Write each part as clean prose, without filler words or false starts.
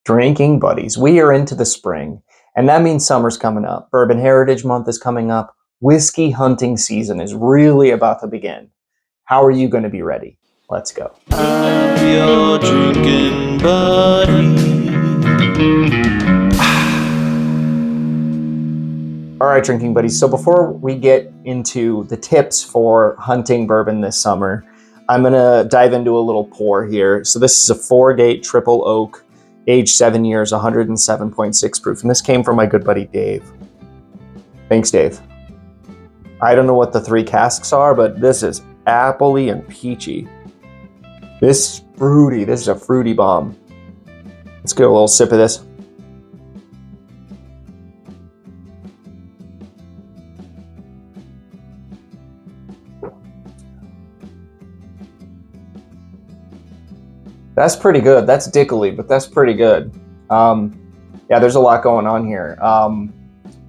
Drinking buddies, we are into the spring, and that means summer's coming up. Bourbon Heritage Month is coming up. Whiskey hunting season is really about to begin. How are you going to be ready? Let's go. I'm your drinking buddy. All right, drinking buddies. So before we get into the tips for hunting bourbon this summer, I'm going to dive into a little pour here. So this is a 4-gate triple oak, aged 7 years, 107.6 proof. And this came from my good buddy, Dave. Thanks, Dave. I don't know what the 3 casks are, but this is appley and peachy. This is fruity. This is a fruity bomb. Let's get a little sip of this. That's pretty good. That's dickily, but that's pretty good. Yeah, there's a lot going on here.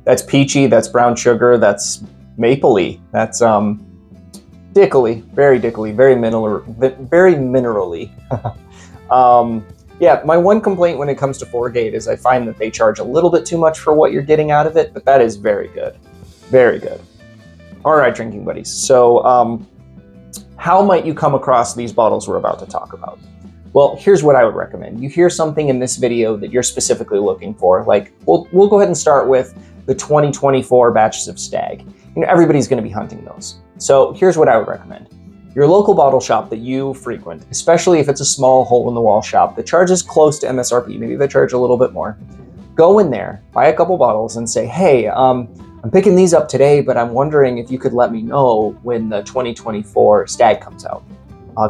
That's peachy, that's brown sugar, that's mapley, that's dickily, very dickily, very minerally. Yeah, my one complaint when it comes to 4-gate is I find that they charge a little bit too much for what you're getting out of it, but that is very good. Very good. All right, drinking buddies. So how might you come across these bottles we're about to talk about? Well, here's what I would recommend. You hear something in this video that you're specifically looking for, like we'll go ahead and start with the 2024 batches of Stagg. You know, everybody's going to be hunting those. So here's what I would recommend. Your local bottle shop that you frequent, especially if it's a small hole-in-the-wall shop that charges close to MSRP, maybe they charge a little bit more, go in there, buy a couple bottles and say, hey, I'm picking these up today, but I'm wondering if you could let me know when the 2024 Stagg comes out.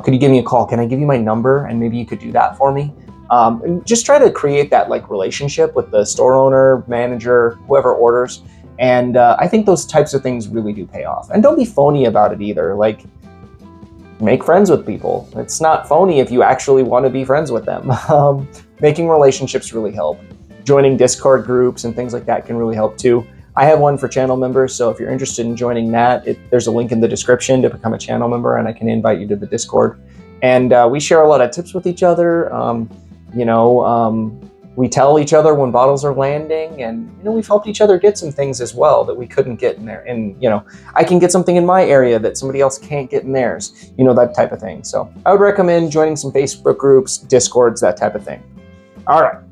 Could you give me a call? Can I give you my number? And maybe you could do that for me. And just try to create that like relationship with the store owner, manager, whoever orders. And I think those types of things really do pay off. And don't be phony about it either. Like, make friends with people. It's not phony if you actually want to be friends with them. Making relationships really help. Joining Discord groups and things like that can really help too. I have one for channel members, so if you're interested in joining that, there's a link in the description to become a channel member, and I can invite you to the Discord. And we share a lot of tips with each other. We tell each other when bottles are landing, and we've helped each other get some things as well that we couldn't get in there. And I can get something in my area that somebody else can't get in theirs. That type of thing. So I would recommend joining some Facebook groups, Discords, that type of thing. All right.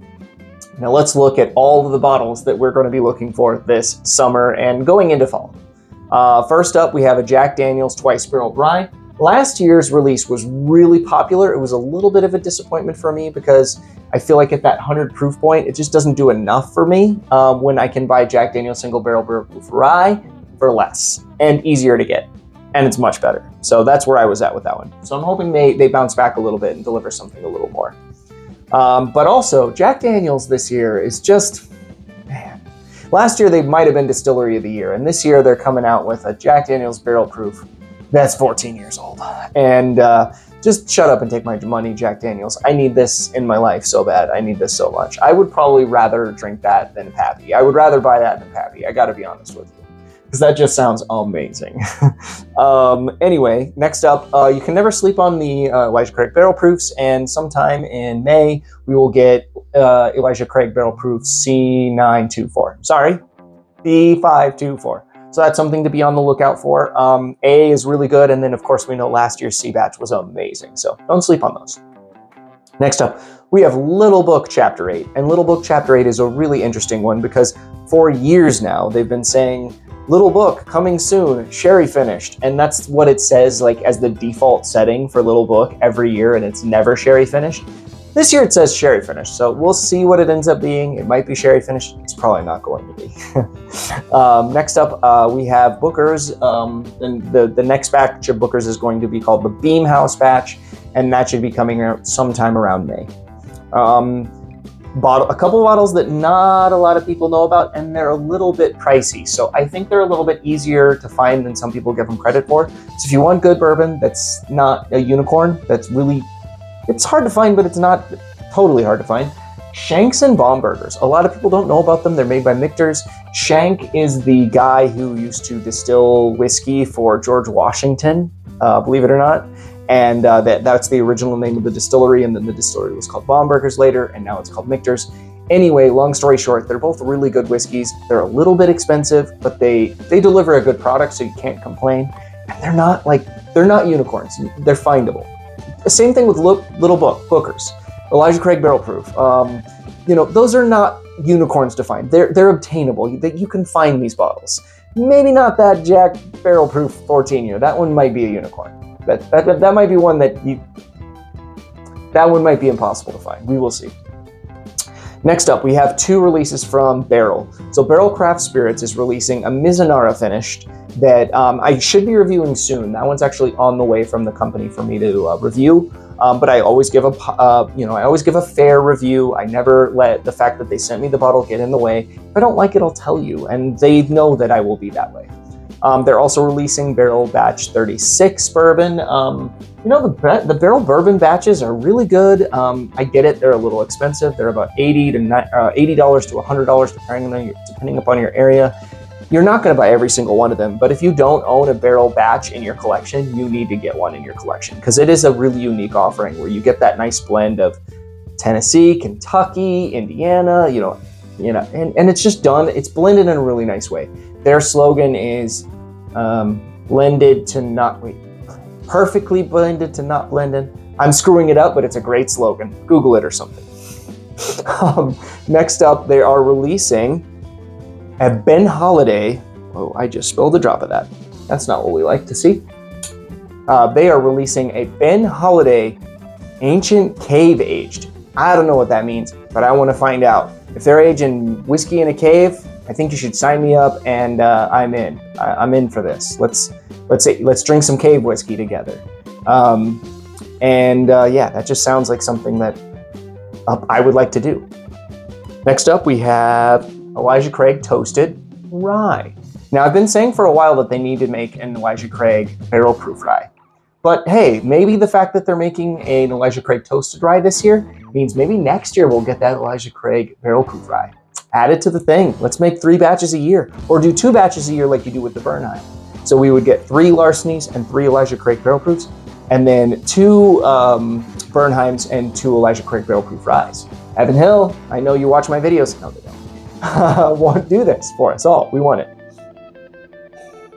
Now let's look at all of the bottles that we're going to be looking for this summer and going into fall. First up, we have a Jack Daniel's Twice Barreled Rye. Last year's release was really popular. It was a little bit of a disappointment for me because I feel like at that 100 proof point, it just doesn't do enough for me when I can buy Jack Daniel's Single Barrel Barrel Proof Rye for less and easier to get. And it's much better. So that's where I was at with that one. So I'm hoping they bounce back a little bit and deliver something a little more. But also, Jack Daniel's this year is just, man. Last year they might have been Distillery of the Year, and this year they're coming out with a Jack Daniel's Barrel Proof that's 14 years old. And just shut up and take my money, Jack Daniel's. I need this in my life so bad. I need this so much. I would probably rather drink that than Pappy. I would rather buy that than Pappy. I gotta be honest with you. Because that just sounds amazing. Anyway, next up, you can never sleep on the Elijah Craig Barrel Proofs, and sometime in May, we will get Elijah Craig Barrel Proof C924. Sorry, B524. So that's something to be on the lookout for. A is really good, and then of course we know last year's C batch was amazing, so don't sleep on those. Next up, we have Little Book Chapter 8, and Little Book Chapter 8 is a really interesting one because for years now, they've been saying, Little Book coming soon, sherry finished. And that's what it says like as the default setting for Little Book every year, and it's never sherry finished. This year it says sherry finished, so we'll see what it ends up being. It might be sherry finished. It's probably not going to be. Next up, we have Booker's. And the next batch of Booker's is going to be called the Beam House batch, and that should be coming out sometime around May. A couple bottles that not a lot of people know about, and they're a little bit pricey. So I think they're a little bit easier to find than some people give them credit for. So if you want good bourbon that's not a unicorn, that's really, it's hard to find, but it's not totally hard to find. Shanks and Baumburgers. A lot of people don't know about them. They're made by Michter's. Shank is the guy who used to distill whiskey for George Washington, believe it or not. And that's the original name of the distillery, and then the distillery was called Baumburgers later, and now it's called Michter's. Anyway, long story short, they're both really good whiskeys. They're a little bit expensive, but they deliver a good product, so you can't complain. And they're not unicorns. They're findable. The same thing with Little Bookers, Elijah Craig Barrel Proof. You know, those are not unicorns to find. They're obtainable. You can find these bottles. Maybe not that Jack Barrel Proof 14-year. That one might be a unicorn. That might be one that might be impossible to find. We will see. Next up, we have 2 releases from Barrel. So Barrel Craft Spirits is releasing a Mizunara finished that I should be reviewing soon. That one's actually on the way from the company for me to review. But I always give a fair review. I never let the fact that they sent me the bottle get in the way. If I don't like it, I'll tell you, and they know that I will be that way. They're also releasing Barrel Batch 36 bourbon. You know, the Barrel bourbon batches are really good. I get it; they're a little expensive. They're about $80 to $100, depending upon your area. You're not going to buy every single one of them, but if you don't own a barrel batch in your collection, you need to get one in your collection because it is a really unique offering where you get that nice blend of Tennessee, Kentucky, Indiana, and it's just done. It's blended in a really nice way. Their slogan is perfectly blended to not blended. I'm screwing it up, but it's a great slogan. Google it or something. Next up, they are releasing a Ben Holiday. Oh, I just spilled a drop of that. That's not what we like to see. They are releasing a Ben Holiday Ancient Cave Aged. I don't know what that means, but I want to find out. If they're aging whiskey in a cave, I think you should sign me up, and I'm in. I'm in for this. Let's drink some cave whiskey together. Yeah, that just sounds like something that I would like to do. Next up, we have Elijah Craig Toasted Rye. Now, I've been saying for a while that they need to make an Elijah Craig barrel proof rye. But hey, maybe the fact that they're making an Elijah Craig Toasted Rye this year means maybe next year we'll get that Elijah Craig barrel proof rye. Add it to the thing. Let's make 3 batches a year, or do 2 batches a year like you do with the Bernheim. So we would get 3 Larcenys and 3 Elijah Craig barrel proofs, and then 2 Bernheims and 2 Elijah Craig barrel proof ryes. Evan Hill, I know you watch my videos. No, they don't. Won't do this for us all. We want it.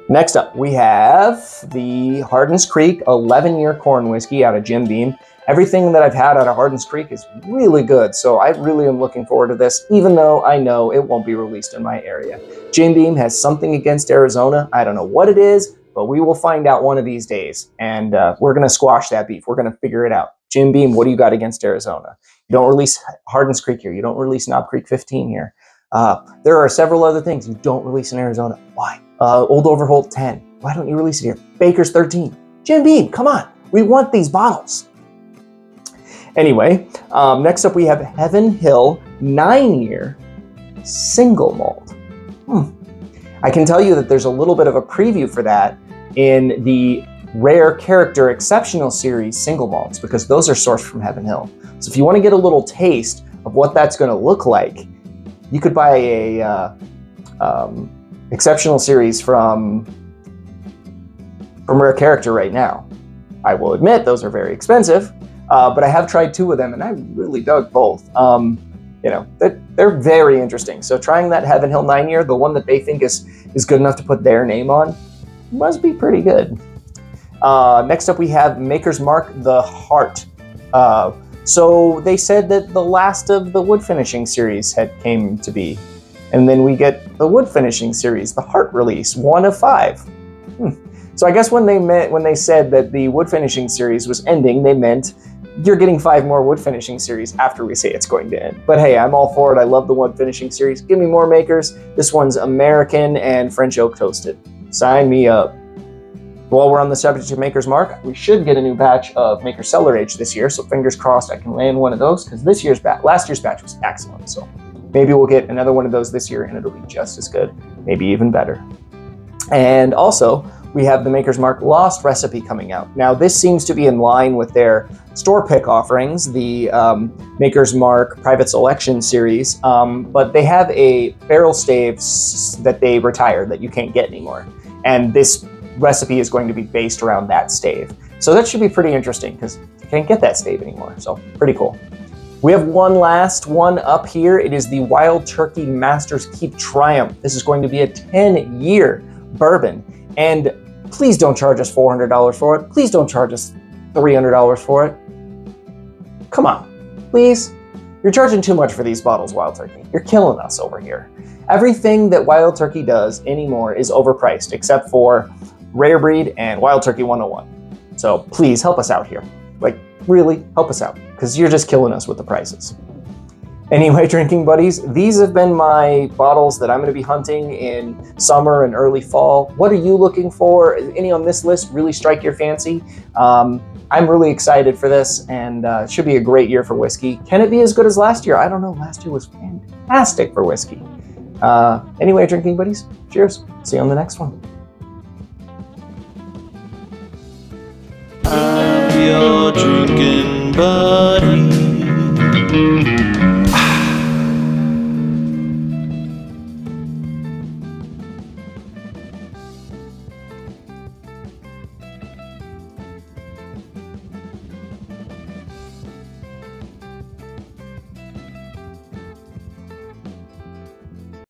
Next up, we have the Harden Creek 11-year corn whiskey out of Jim Beam. Everything that I've had out of Harden Creek is really good, so I really am looking forward to this, even though I know it won't be released in my area. Jim Beam has something against Arizona. I don't know what it is, but we will find out one of these days, and we're going to squash that beef. We're going to figure it out. Jim Beam, what do you got against Arizona? You don't release Harden Creek here. You don't release Knob Creek 15 here. There are several other things you don't release in Arizona. Why? Old Overholt 10. Why don't you release it here? Baker's 13. Jim Beam, come on. We want these bottles. Anyway, next up we have Heaven Hill 9-year single malt. I can tell you that there's a little bit of a preview for that in the Rare Character Exceptional Series single malts, because those are sourced from Heaven Hill. So if you want to get a little taste of what that's going to look like, you could buy a Exceptional Series from Rare Character right now. I will admit those are very expensive, but I have tried 2 of them and I really dug both. They're very interesting. So trying that Heaven Hill 9-year, the one that they think is good enough to put their name on, must be pretty good. Next up we have Maker's Mark the Heart. So they said that the last of the wood finishing series had came to be. And then we get the wood finishing series, the Heart release, 1 of 5. So I guess when they said that the wood finishing series was ending, they meant you're getting 5 more wood finishing series after we say it's going to end. But hey, I'm all for it. I love the wood finishing series. Give me more makers. This one's American and French oak toasted. Sign me up. While we're on the subject of Maker's Mark, we should get a new batch of Maker's Cellar Age this year, so fingers crossed I can land one of those, because last year's batch was excellent, so maybe we'll get another one of those this year and it'll be just as good, maybe even better. And also, we have the Maker's Mark Lost Recipe coming out. Now, this seems to be in line with their store pick offerings, the Maker's Mark Private Selection series, but they have a barrel stave that they retired that you can't get anymore. And this recipe is going to be based around that stave. So that should be pretty interesting because you can't get that stave anymore. So pretty cool. We have one last one up here. It is the Wild Turkey Masters Keep Triumph. This is going to be a 10-year bourbon. And please don't charge us $400 for it. Please don't charge us $300 for it. Come on, please. You're charging too much for these bottles, Wild Turkey. You're killing us over here. Everything that Wild Turkey does anymore is overpriced, except for Rare Breed and Wild Turkey 101. So please help us out here. Like, really, help us out, because you're just killing us with the prices. Anyway, drinking buddies, these have been my bottles that I'm going to be hunting in summer and early fall. What are you looking for? Any on this list really strike your fancy? I'm really excited for this, and it should be a great year for whiskey. Can it be as good as last year? I don't know. Last year was fantastic for whiskey. Anyway, drinking buddies, cheers. See you on the next one. I'm your drinking buddy.